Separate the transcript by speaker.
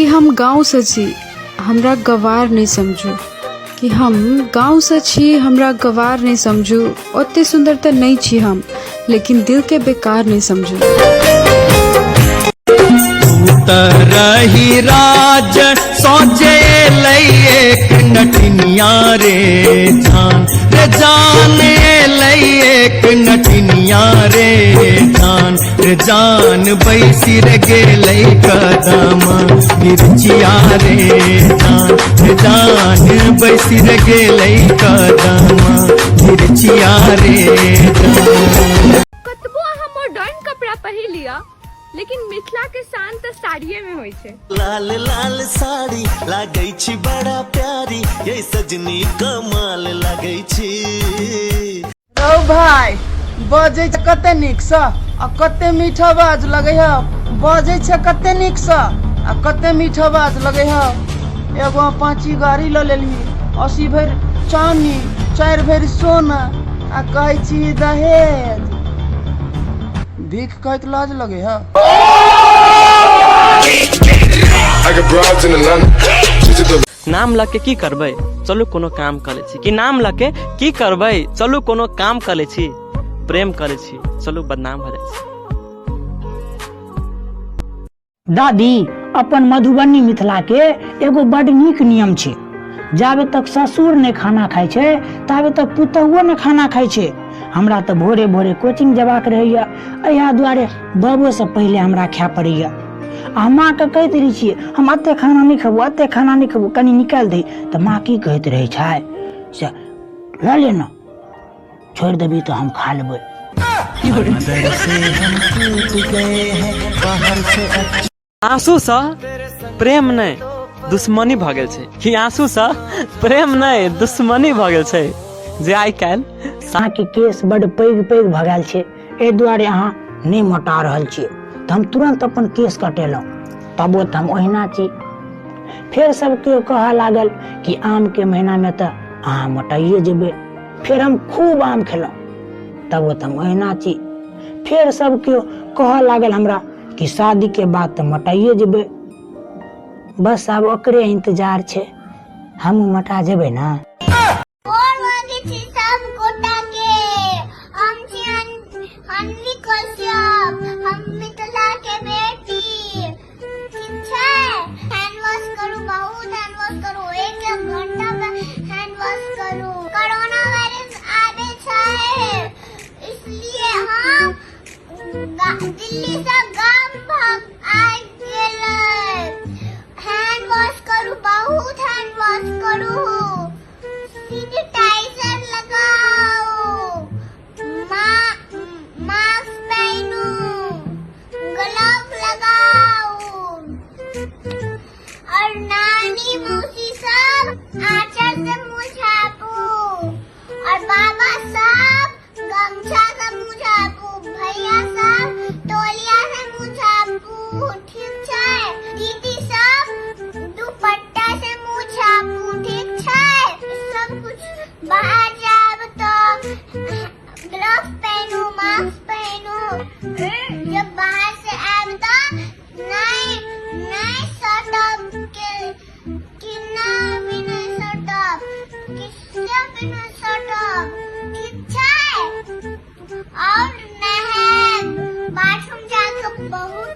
Speaker 1: कि हम गाँव से छी, हमरा गवार नहीं समझू। कि हम गाँव से छी, हमरा गवार नहीं समझू। ओते सुंदर तो नहीं छी हम, लेकिन दिल के बेकार नहीं समझू।
Speaker 2: रही राज सोचे एक नटनिया रे जान एक नटनिया रे जान बैसी रे गेलै कदम मिर्चिया रे जान बैसी रे गेलै कदम मिर्चिया रे
Speaker 3: कतबो अहाँ मॉडर्न कपड़ा पहिर लिया, लेकिन मिथिला के शान तो साड़िये में होय छे।
Speaker 4: लाल लाल साड़ी लागै छी बड़ा प्यारी, ये सजनी कमाल लागै छी।
Speaker 5: रौ भाई बजै छ कते नीक स आ कते मीठ आवाज लगै ह। बजै छ कते नीक स आ कते मीठ आवाज लगै ह। एगो 5 गाड़ी ल लेली, 80 भरि चानी, 4 भरि सोना आ कहै छी दहेज। भीख कहत लाज लगे है।
Speaker 6: नाम लके की करबै, चलू कोनो काम करे छी। कि नाम लके की करबै, चलू कोनो काम करे छी। प्रेम करे छी, चलू बदनाम भऽ जाइ छी।
Speaker 7: दादी, अपन मधुबनी मिथिला के एगो बड़ नीक नियम छै। जाबे तक ससुर ने खाना खाय छै, ताबे तक पुतहुओ ने खाना खाय छै। हमरा तो भोरे भोरे कोचिंग जबाक रहैया, अहिया दुआरे बाबू से पहले हमरा खाय पड़ैया। आ माँ के कहैत रही छियै हम अते खाना नहीं खेबो, अते खाना नहीं खेबो, कनी निकाल दे। तो माँ की कहैत रहे छै से ल ले न, छोड़ देबी तो हम खा लेबै।
Speaker 6: आंसू सा प्रेम नहीं दुश्मनी भ गेल छै। कि आंसू सा प्रेम नहीं दुश्मनी भ गेल छै। जे आइ काल्हि
Speaker 7: अहाँ के केस बड़ पैघ पैघ भ गेल छै, एहि दुआरे अहाँ नहीं मोटा रहल छियै। तो हम तुरंत अपन केस कटेलहुँ, तबो तो हम ओहिना छी। फिर सब केओ कह लागल कि आम के महीना में तो अहाँ मोटाइए जेबे। फिर हम खूब आम खेलहुँ, तबो तो हम ओहिना छी। फिर सब केओ कह लागल हमरा कि शादी के बाद तो मोटाइए जेबे। बस अब ओकरे इंतजार छै, हम मोटा जेबे ना।
Speaker 8: हम मिथिला के बेटी, ठीक छै? हैंड वॉश करू, बहुत हैंड वॉश करू, एक घंटा में हैंड वॉश करू। कोरोना वायरस आबे छै, इसलिए हम दिल्ली से गांव भाग आइ गेलै। हैंड वॉश करू, बहुत हैंड वॉश करू, सैनिटाइजर लगाओ, मास्क पहनो, ग्लव लगाओ, और नानी मौसी सब आचर से मुँह छापू, और बाबा सब गमछा से मुँह छापू, भैया सब तौलिया से मुँह छापू, ठीक छै? दीदी सब दुपट्टा से मुँह छापू, ठीक छै? सब कुछ बाहर जाब तो ग्लव पहनो, मास्क पहनो। जब बाहर से आब तो नहीं सटब के किन्ना भी नहीं सटब, किससे भी नहीं सटब, ठीक छै? और नहाब, बाथरूम जाकर बहुत